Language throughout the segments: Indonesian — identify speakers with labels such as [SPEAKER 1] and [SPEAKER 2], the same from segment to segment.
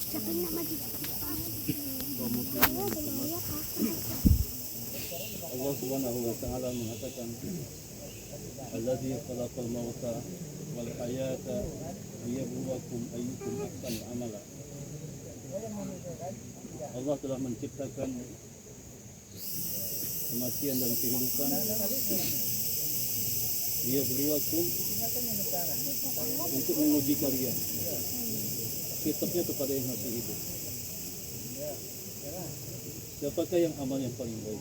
[SPEAKER 1] Allah Subhanahu wa taala mengatakan, "Alladzi khalaqal mauta wal hayata liyabluwakum ayyukum ahsanu amala." Allah telah menciptakan kematian dan kehidupan, liyabluwakum, untuk menguji kalian. Kitabnya kepada yang masih hidup. Siapakah yang amal yang paling baik?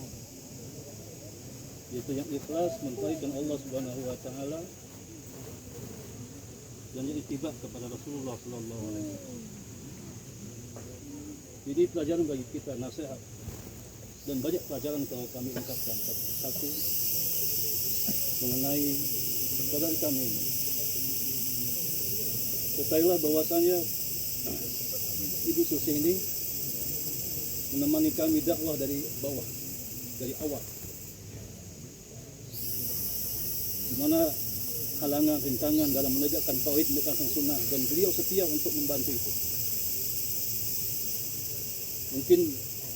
[SPEAKER 1] Yaitu yang ikhlas mentauhidkan Allah Subhanahu wa taala dan yang ittiba kepada Rasulullah sallallahu alaihi wasallam. Jadi pelajaran bagi kita, nasihat dan banyak pelajaran kalau kami ungkapkan. Satu, mengenai keadaan kami ini. Ketahuilah bahwasanya Ibu Susi ini menemani kami dakwah dari bawah, dari awal. Di mana halangan, rintangan dalam menegakkan tauhid, menegakkan sunnah, dan beliau setia untuk membantu itu. Mungkin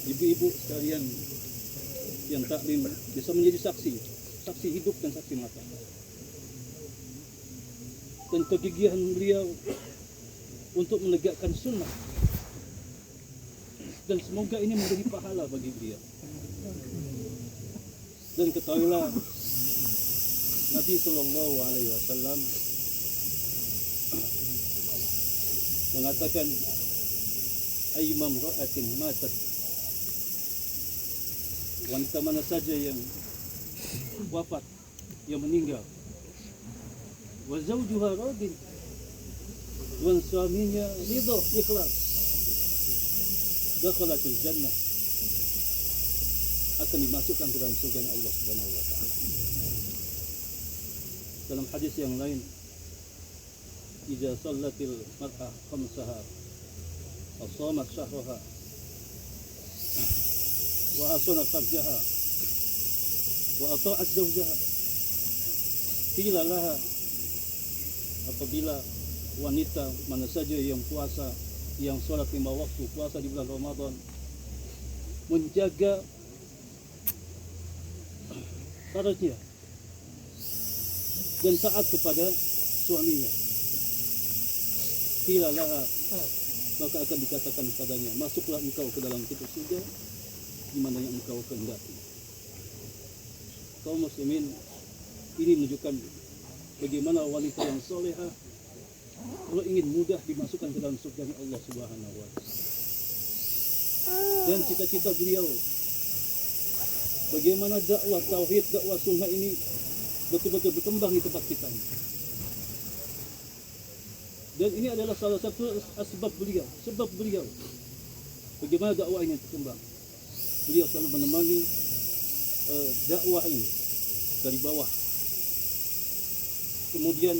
[SPEAKER 1] ibu-ibu sekalian yang taklim bisa menjadi saksi hidup dan saksi mata. Dan kegigihan beliau untuk menegakkan sunnah. Dan semoga ini menjadi pahala bagi beliau. Dan ketahuilah Nabi Sallallahu Alaihi Wasallam mengatakan, ayyumam ra'atin matat, wanita mana saja yang wafat, yang meninggal, wa zawjuha radin, dan suaminya ridha, ikhlas, dakhalatul jannah, akan dimasukkan ke dalam surga Allah Subhanahu wa taala. Dalam hadis yang lain, idza sallatil mar'ah khamsaha wa shamat shahraha wa asana farjaha wa ata'at zawjaha, qila laha, apabila wanita mana saja yang puasa, yang sholat 5 waktu, puasa di bulan Ramadan, menjaga farajnya dan taat kepada suaminya, qila laha, maka akan dikatakan kepadanya, masuklah engkau ke dalam pintu surga di mana yang engkau kehendaki. Kaum muslimin, ini menunjukkan bagaimana wanita yang solehah kalau ingin mudah dimasukkan ke dalam surga Allah Subhanahu wa taala. Dan cita-cita beliau bagaimana dakwah tauhid, dakwah sunnah ini betul-betul berkembang di tempat kita ini. Dan ini adalah salah satu sebab beliau bagaimana dakwah ini berkembang. Beliau selalu menemani dakwah ini dari bawah. Kemudian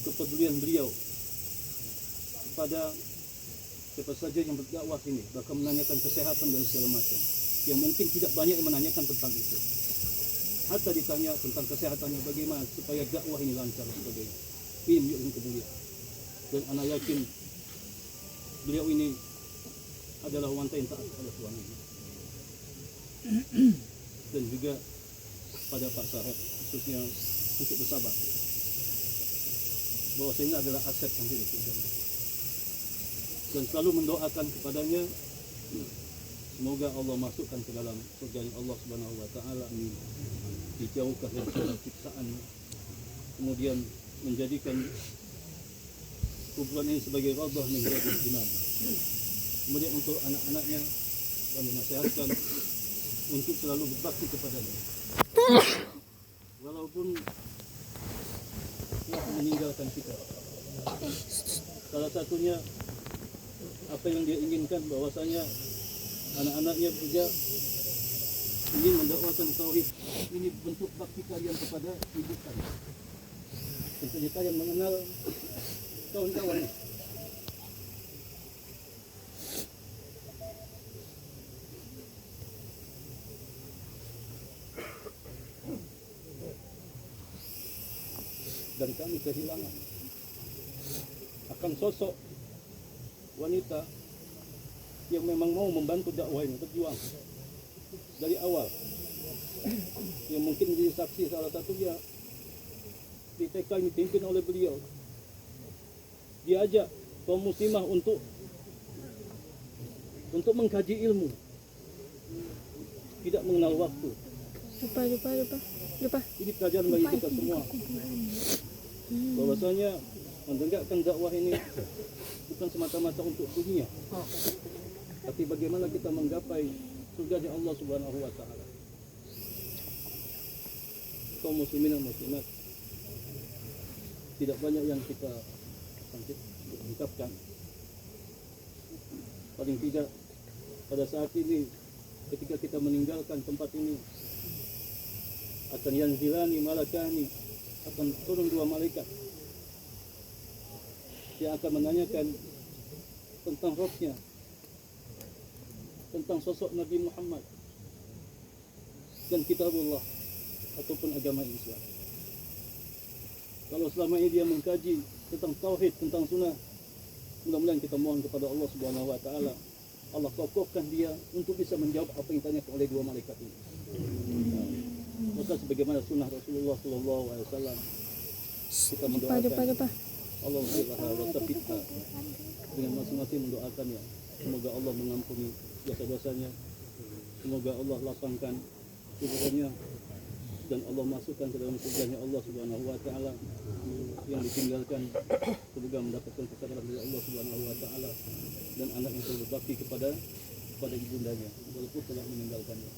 [SPEAKER 1] kepedulian beliau kepada siapa saja yang berdakwah ini, bahkan menanyakan kesehatan dan segala macam, yang mungkin tidak banyak yang menanyakan tentang itu. Hatta ditanya tentang kesehatannya, bagaimana supaya dakwah ini lancar dan sebagainya. Ini menunjukkan kemuliaan. Dan anak yakin beliau ini adalah wanita yang taat kepada suaminya. Dan juga pada Pak Sahib, khususnya untuk bersabar, bahwa ini adalah aset yang hidup. Dan selalu mendoakan kepadanya, semoga Allah masukkan ke dalam surga Allah Subhanahu wa taala, amin. Dijauhkan dari segala siksaan, kemudian menjadikan kuburan ini sebagai radah min riyadil jinan. Kemudian untuk anak-anaknya kami nasihatkan untuk selalu berbakti kepadanya. Walaupun telah meninggalkan kita. Salah satunya apa yang dia inginkan, bahwasanya anak-anaknya juga ingin mendakwakan tauhid. Ini bentuk bakti kalian kepada ibu kalian. Tentunya kalian mengenal kawan-kawan. Dan kami kehilangan akan sosok wanita yang memang mau membantu dakwah ini, berjuang dari awal. Yang mungkin menjadi saksi salah satunya di TK ini dipimpin oleh beliau. Diajak kaum muslimah untuk mengkaji ilmu, tidak mengenal waktu.
[SPEAKER 2] Lupa.
[SPEAKER 1] Ini pelajaran bagi kita semua. Bahwasanya menegakkan dakwah ini bukan semata-mata untuk dunia, tapi bagaimana kita menggapai surganya Allah Subhanahu wa taala. Kaum muslimin dan muslimat, tidak banyak yang kita ungkapkan. Paling tidak pada saat ini ketika kita meninggalkan tempat ini, akan yanzilani malakani, akan turun 2 malaikat yang akan menanyakan tentang rohnya, tentang sosok Nabi Muhammad dan kitabullah ataupun agama Islam. Kalau selama ini dia mengkaji tentang tauhid, tentang sunnah, mudah-mudahan kita mohon kepada Allah Subhanahu wa taala, Allah kokohkan dia untuk bisa menjawab apa yang ditanyakan oleh 2 malaikat ini. Maka sebagaimana sunnah Rasulullah sallallahu alaihi wasallam, kita mendoakan Allah wa tafitha dengan masing-masing mendoakannya. Semoga Allah mengampuni dosa-dosanya, semoga Allah lapangkan kuburannya, dan Allah masukkan ke dalam surganya Allah Subhanahu wa taala. Yang ditinggalkan semoga mendapatkan kesabaran dari Allah Subhanahu wa taala, dan anak yang selalu berbakti kepada ibundanya walaupun telah meninggalkannya.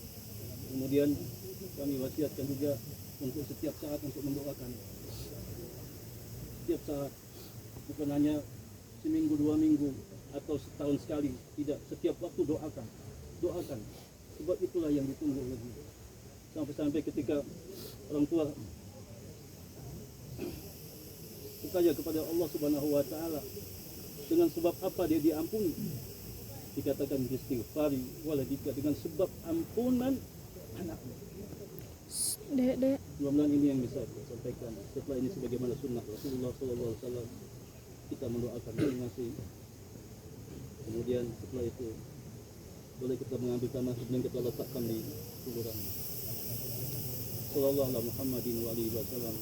[SPEAKER 1] Kemudian kami wasiatkan juga untuk setiap saat untuk mendoakan. Setiap saat, bukan hanya seminggu 2 minggu atau setahun sekali, tidak, setiap waktu doakan. Sebab itulah yang ditunggu oleh dia. Sampai-sampai ketika orang tua bertanya kepada Allah Subhanahu wa taala dengan sebab apa dia diampuni, dikatakan istighfari waladika, dengan sebab ampunan anaknya.
[SPEAKER 2] Dek.
[SPEAKER 1] Mudah-mudahan ini yang bisa saya sampaikan. Setelah ini sebagaimana sunnah Rasulullah SAW, kita mendoakan masing-masing. Kemudian setelah itu boleh kita mengambil tanah sebelum kita letakkan di kuburan. Sallallahu alaihi Muhammadin wa alihi wasallam.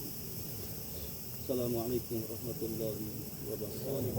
[SPEAKER 1] Assalamualaikum warahmatullahi wabarakatuh.